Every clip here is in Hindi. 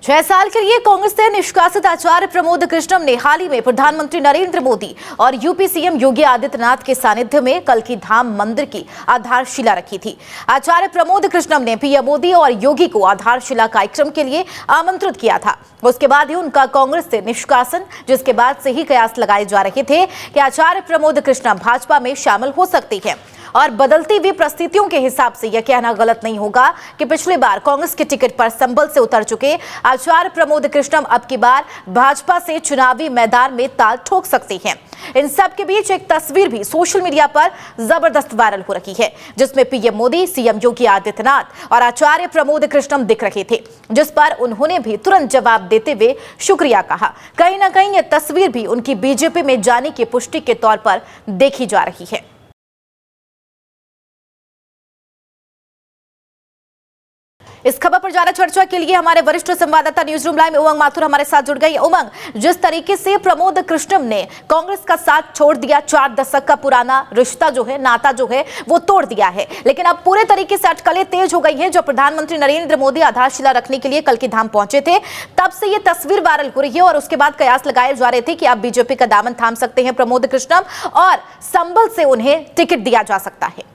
6 साल के लिए कांग्रेस से निष्कासित आचार्य प्रमोद कृष्णम ने हाल ही में प्रधानमंत्री नरेंद्र मोदी और यूपी सीएम योगी आदित्यनाथ के सानिध्य में कल्कि धाम मंदिर की आधारशिला रखी थी। आचार्य प्रमोद कृष्णम ने पीएम मोदी और योगी को आधारशिला कार्यक्रम के लिए आमंत्रित किया था। उसके बाद ही उनका कांग्रेस से निष्कासन, जिसके बाद से ही कयास लगाए जा रहे थे कि आचार्य प्रमोद कृष्णम भाजपा में शामिल हो सकती है। और बदलती हुई परिस्थितियों के हिसाब से यह कहना गलत नहीं होगा कि पिछली बार कांग्रेस के टिकट पर संभल से उतर चुके आचार्य प्रमोद कृष्णम अब की बार भाजपा से चुनावी मैदान में ताल ठोक सकते हैं। इन सब के बीच एक तस्वीर भी सोशल मीडिया पर जबरदस्त वायरल हो रही है, जिसमें पीएम मोदी, सीएम योगी आदित्यनाथ और आचार्य प्रमोद कृष्णम दिख रहे थे, जिस पर उन्होंने भी तुरंत जवाब देते हुए शुक्रिया कहा। कहीं ना कहीं यह तस्वीर भी उनकी बीजेपी में जाने की पुष्टि के तौर पर देखी जा रही है। इस खबर पर ज्यादा चर्चा के लिए हमारे वरिष्ठ संवाददाता न्यूज रूम लाइव में उमंग माथुर हमारे साथ जुड़ गई। उमंग, जिस तरीके से प्रमोद कृष्णम ने कांग्रेस का साथ छोड़ दिया, 4 दशक का पुराना रिश्ता जो है, नाता जो है, वो तोड़ दिया है, लेकिन अब पूरे तरीके से अटकलें तेज हो गई हैं। जो प्रधानमंत्री नरेंद्र मोदी आधारशिला रखने के लिए कल्कि धाम पहुंचे थे, तब से ये तस्वीर वायरल हो रही है और उसके बाद कयास लगाए जा रहे थे कि अब बीजेपी का दामन थाम सकते हैं प्रमोद कृष्णम और संभल से उन्हें टिकट दिया जा सकता है।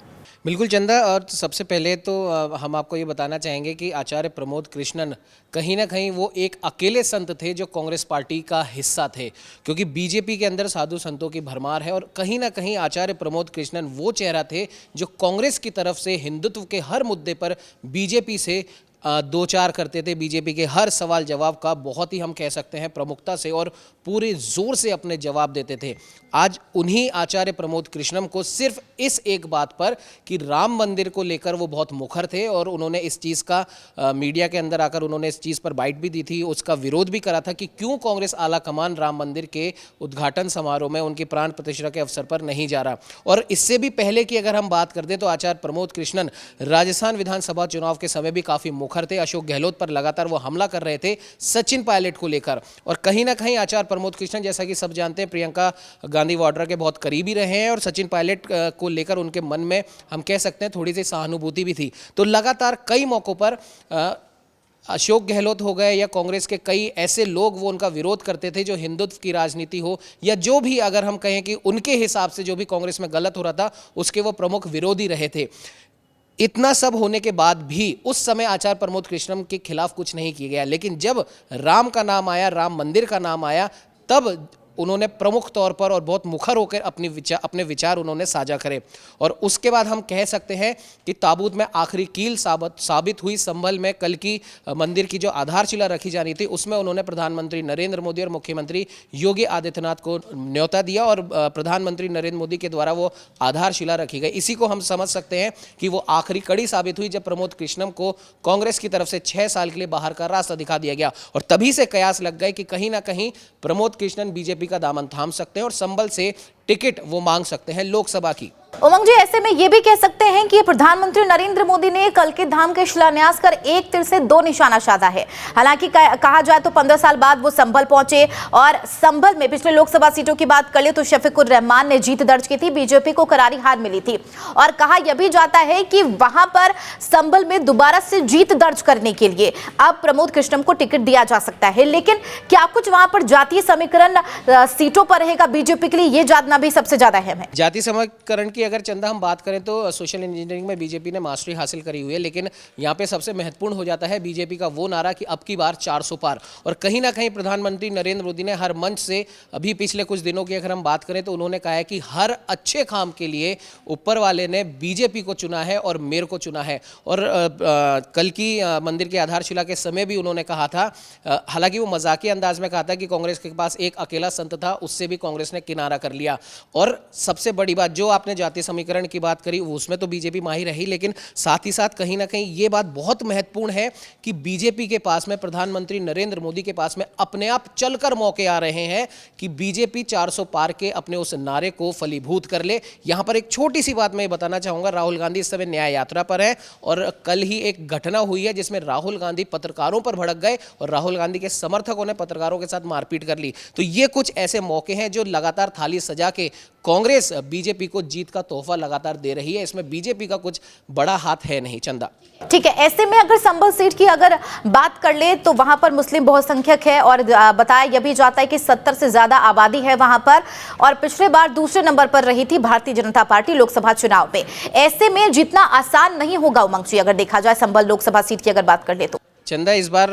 बिल्कुल चंदा, और सबसे पहले तो हम आपको ये बताना चाहेंगे कि आचार्य प्रमोद कृष्णन कहीं ना कहीं वो एक अकेले संत थे जो कांग्रेस पार्टी का हिस्सा थे, क्योंकि बीजेपी के अंदर साधु संतों की भरमार है। और कहीं ना कहीं आचार्य प्रमोद कृष्णन वो चेहरा थे जो कांग्रेस की तरफ से हिंदुत्व के हर मुद्दे पर बीजेपी से दो चार करते थे। बीजेपी के हर सवाल जवाब का बहुत ही हम कह सकते हैं प्रमुखता से और पूरे जोर से अपने जवाब देते थे। आज उन्हीं आचार्य प्रमोद कृष्णम को सिर्फ इस एक बात पर कि राम मंदिर को लेकर वो बहुत मुखर थे और उन्होंने इस चीज़ का मीडिया के अंदर आकर उन्होंने इस चीज़ पर बाइट भी दी थी, उसका विरोध भी करा था कि क्यों कांग्रेस आला कमान राम मंदिर के उद्घाटन समारोह में उनकी प्राण प्रतिष्ठा के अवसर पर नहीं जा रहा। और इससे भी पहले की अगर हम बात कर दें तो आचार्य प्रमोद कृष्णन राजस्थान विधानसभा चुनाव के समय भी काफ़ी मुखर थे। अशोक गहलोत पर लगातार वो हमला कर रहे थे सचिन पायलट को लेकर, और कहीं ना कहीं आचार्य प्रमोद कृष्णन, जैसा कि सब जानते हैं, प्रियंका गांधी वाड्रा के बहुत करीबी रहे हैं और सचिन पायलट को लेकर उनके मन में हम कह सकते हैं थोड़ी सी सहानुभूति भी थी। तो लगातार कई मौकों पर अशोक गहलोत हो गए या कांग्रेस के कई ऐसे लोग वो उनका विरोध करते थे जो हिंदुत्व की राजनीति हो या जो भी, अगर हम कहें कि उनके हिसाब से जो भी कांग्रेस में गलत हो रहा था उसके वो प्रमुख विरोधी रहे थे। इतना सब होने के बाद भी उस समय आचार्य प्रमोद कृष्णम के खिलाफ कुछ नहीं किया गया, लेकिन जब राम का नाम आया, राम मंदिर का नाम आया, तब उन्होंने प्रमुख तौर पर और बहुत मुखर होकर अपने विचार उन्होंने साझा करे। और उसके बाद हम कह सकते हैं कि ताबूत में आखिरी कील साबित हुई। संभल में कल की मंदिर की जो आधारशिला रखी जानी थी उसमें उन्होंने प्रधानमंत्री नरेंद्र मोदी और मुख्यमंत्री योगी आदित्यनाथ को न्योता दिया और प्रधानमंत्री नरेंद्र मोदी के द्वारा वो आधारशिला रखी गई। इसी को हम समझ सकते हैं कि वो आखिरी कड़ी साबित हुई जब प्रमोद कृष्णम को कांग्रेस की तरफ से 6 साल के लिए बाहर का रास्ता दिखा दिया गया। और तभी से कयास लग गए कि कहीं ना कहीं प्रमोद कृष्णन बीजेपी का दामन थाम सकते हैं और संभल से टिकट वो मांग सकते हैं लोकसभा की। उमंग जी, ऐसे में ये भी कह सकते हैं कि प्रधानमंत्री नरेंद्र मोदी ने कल्कि धाम के शिलान्यास कर एक तीर से 2 निशाना साधा है। हालांकि कहा जाए तो 15 साल बाद वो संभल पहुंचे और संभल में पिछले लोकसभा सीटों की बात कर ले तो शफीकुर रहमान ने जीत दर्ज की थी, बीजेपी को करारी हार मिली थी। और कहा यह भी जाता है कि वहां पर संभल में दोबारा से जीत दर्ज करने के लिए अब प्रमोद कृष्णम को टिकट दिया जा सकता है। लेकिन क्या कुछ वहां पर जातीय समीकरण सीटों पर रहेगा बीजेपी के लिए, ये जानना भी सबसे ज्यादा अहम है। जातीय समीकरण की अगर चंदा हम बात करें तो सोशल इंजीनियरिंग में बीजेपी ने मास्टरी हासिल करी हुई है, लेकिन यहाँ पे सबसे महत्वपूर्ण हो जाता है बीजेपी का वो नारा कि अब की बार 400 पार। और कहीं ना कहीं प्रधानमंत्री नरेंद्र मोदी ने हर मंच से अभी पिछले कुछ दिनों की अगर हम बात करें तो उन्होंने कहा है कि हर अच्छे काम के लिए ऊपर वाले ने बीजेपी को चुना है और मेरे को चुना है। और कल की मंदिर की आधारशिला के समय भी उन्होंने कहा था, हालांकि वो मजाकिया अंदाज में कहा था कि कांग्रेस के पास एक अकेला संत था, उससे भी कांग्रेस ने किनारा कर लिया। और सबसे बड़ी बात जो आपने जातीय समीकरण की बात करी उसमें तो बीजेपी माहिर रही, लेकिन साथ ही साथ कहीं ना कहीं ये बात बहुत महत्वपूर्ण है कि बीजेपी के पास में, प्रधानमंत्री नरेंद्र मोदी के पास में अपने आप चलकर मौके आ रहे हैं कि बीजेपी 400 पार के अपने उस नारे को फलीभूत कर ले। यहां पर एक छोटी सी बात मैं बताना चाहूंगा, राहुल गांधी इस समय न्याय यात्रा पर है और कल ही एक घटना हुई है जिसमें राहुल गांधी पत्रकारों पर भड़क गए और राहुल गांधी के समर्थकों ने पत्रकारों के साथ मारपीट कर ली। तो ये कुछ ऐसे मौके हैं जो लगातार थाली सजा के कांग्रेस बीजेपी को जीत का तोहफा लगातार दे रही है। इसमें बीजेपी का कुछ बड़ा हाथ है नहीं। चंदा, ठीक है, ऐसे में अगर संभल सीट की अगर बात कर ले तो वहां पर मुस्लिम बहुसंख्यक है और बताया यह भी जाता है कि 70 से ज्यादा आबादी है वहां पर, और पिछले बार दूसरे नंबर पर रही थी भारतीय जनता पार्टी लोकसभा चुनाव में। ऐसे में जितना आसान नहीं होगा उमंग जी, अगर देखा जाए संभल लोकसभा सीट की अगर बात कर ले तो। चंदा, इस बार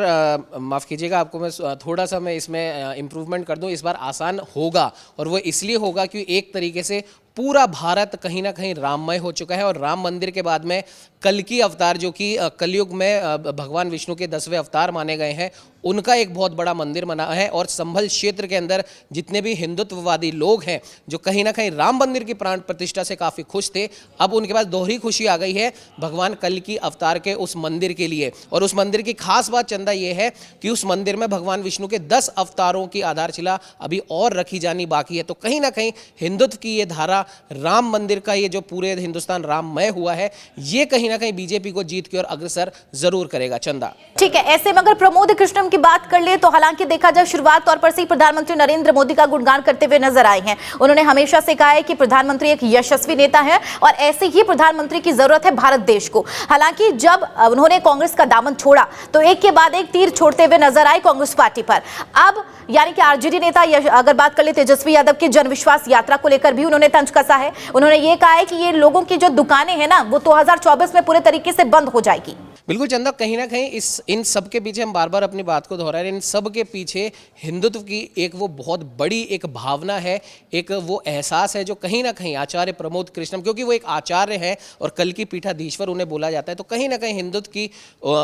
माफ़ कीजिएगा, आपको मैं थोड़ा सा मैं इसमें इम्प्रूवमेंट कर दूं। इस बार आसान होगा, और वो इसलिए होगा कि एक तरीके से पूरा भारत कहीं ना कहीं राममय हो चुका है, और राम मंदिर के बाद में कल्कि अवतार, जो कि कलयुग में भगवान विष्णु के 10वें अवतार माने गए हैं, उनका एक बहुत बड़ा मंदिर बना है। और संभल क्षेत्र के अंदर जितने भी हिंदुत्ववादी लोग हैं जो कहीं ना कहीं राम मंदिर की प्राण प्रतिष्ठा से काफ़ी खुश थे, अब उनके पास दोहरी खुशी आ गई है भगवान कल्कि अवतार के उस मंदिर के लिए। और उस मंदिर की खास बात चंदा ये है कि उस मंदिर में भगवान विष्णु के 10 अवतारों की आधारशिला अभी और रखी जानी बाकी है। तो कहीं ना कहीं हिंदुत्व की ये धारा, राम मंदिर का ये जो पूरे हिंदुस्तान राममय हुआ है, ये कहीं ना कहीं बीजेपी को जीत की ओर अग्रसर जरूर करेगा। चंदा, ठीक है, ऐसे में अगर प्रमोद कृष्णम की बात कर ले तो हालांकि देखा जाए शुरुआत तौर पर से ही प्रधानमंत्री नरेंद्र मोदी का गुणगान करते हुए नजर आए हैं। उन्होंने हमेशा से कहा है कि प्रधानमंत्री एक यशस्वी नेता है और ऐसे ही प्रधानमंत्री की जरूरत है भारत देश को। हालांकि जब उन्होंने कांग्रेस का दामन छोड़ा तो एक के बाद एक तीर छोड़ते हुए नजर आए कांग्रेस पार्टी पर। अब यानी कि आरजेडी नेता अगर बात कर ले तेजस्वी यादव की जनविश्वास यात्रा को लेकर भी उन्होंने तंज कसा है। उन्होंने ये कहा है कि ये लोगों की जो दुकानें हैं ना, वो 2024 में पूरे तरीके से बंद हो जाएगी। बिल्कुल चंदा, कहीं ना कहीं इन सब के पीछे हम बार बार अपनी बात को दोहरा रहे हैं। इन सब के पीछे हिंदुत्व की एक वो बहुत बड़ी एक भावना है, एक वो एहसास है जो कहीं ना कहीं आचार्य प्रमोद कृष्णम, क्योंकि वो एक आचार्य है और कल की पीठाधीश्वर उन्हें बोला जाता है, तो कहीं ना कहीं हिंदुत्व की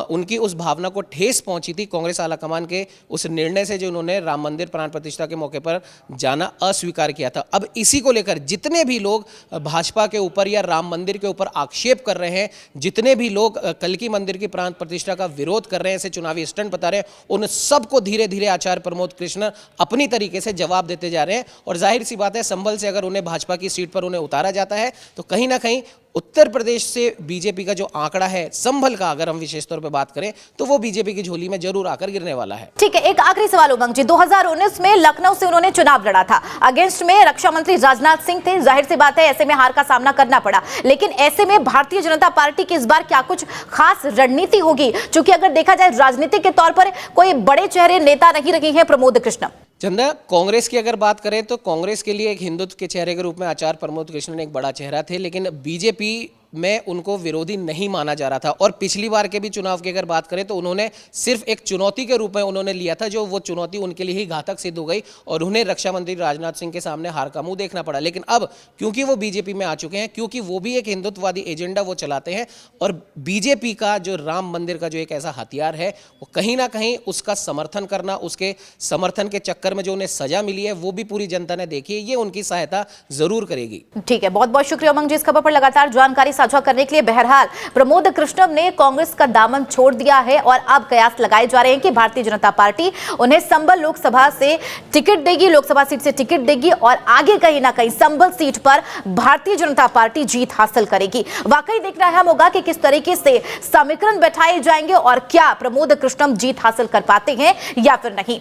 उनकी उस भावना को ठेस पहुंची थी कांग्रेस आलाकमान के उस निर्णय से जो उन्होंने राम मंदिर प्राण प्रतिष्ठा के मौके पर जाना अस्वीकार किया था। अब इसी को लेकर जितने भी लोग भाजपा के ऊपर या राम मंदिर के ऊपर आक्षेप कर रहे हैं, जितने भी लोग कल की मंदिर की प्राण प्रतिष्ठा का विरोध कर रहे हैं, इसे चुनावी स्टंट बता रहे हैं, उन सबको धीरे धीरे आचार्य प्रमोद कृष्ण अपनी तरीके से जवाब देते जा रहे हैं। और जाहिर सी बात है, संभल से अगर उन्हें भाजपा की सीट पर उन्हें उतारा जाता है तो कहीं ना कहीं उत्तर प्रदेश से बीजेपी का जो आंकड़ा है संभल का, अगर हम विशेष तौर पे बात करें, तो वो बीजेपी की झोली में जरूर आकर गिरने वाला है। ठीक है, एक आखिरी सवाल उमंग जी, 2019 में लखनऊ से उन्होंने चुनाव लड़ा था। अगेंस्ट में रक्षा मंत्री राजनाथ सिंह थे। जाहिर सी बात है ऐसे में हार का सामना करना पड़ा, लेकिन ऐसे में भारतीय जनता पार्टी की इस बार क्या कुछ खास रणनीति होगी? क्योंकि अगर देखा जाए राजनीति के तौर पर कोई बड़े चेहरे नेता नहीं रही है प्रमोद कृष्णम। चंदा, कांग्रेस की अगर बात करें तो कांग्रेस के लिए एक हिंदुत्व के चेहरे के रूप में आचार्य प्रमोद कृष्णन एक बड़ा चेहरा थे, लेकिन बीजेपी में उनको विरोधी नहीं माना जा रहा था। और पिछली बार के भी चुनाव की अगर बात करें तो उन्होंने सिर्फ एक चुनौती के रूप में उन्होंने लिया था, जो वो चुनौती उनके लिए ही घातक सिद्ध हो गई और उन्हें रक्षा मंत्री राजनाथ सिंह के सामने हार का मुंह देखना पड़ा। लेकिन अब क्योंकि वो बीजेपी में आ चुके हैं, क्योंकि वो भी एक हिंदुत्ववादी एजेंडा वो चलाते हैं, और बीजेपी का जो राम मंदिर का जो एक ऐसा हथियार है, वो कहीं ना कहीं उसका समर्थन करना, उसके समर्थन के चक्कर में जो उन्हें सजा मिली है वो भी पूरी जनता ने देखी है, ये उनकी सहायता जरूर करेगी। ठीक है, बहुत बहुत शुक्रिया उमंग जी इस खबर पर लगातार जानकारी साझा करने के लिए। बहरहाल प्रमोद कृष्णम ने कांग्रेस का दामन छोड़ दिया है और अब कयास लगाए जा रहे हैं कि भारतीय जनता पार्टी उन्हें संभल लोकसभा से टिकट देगी, लोकसभा सीट से टिकट देगी और आगे कहीं ना कहीं संभल सीट पर भारतीय जनता पार्टी जीत हासिल करेगी। वाकई देखना अहम होगा कि किस तरीके से समीकरण बैठाए जाएंगे और क्या प्रमोद कृष्णम जीत हासिल कर पाते हैं या फिर नहीं।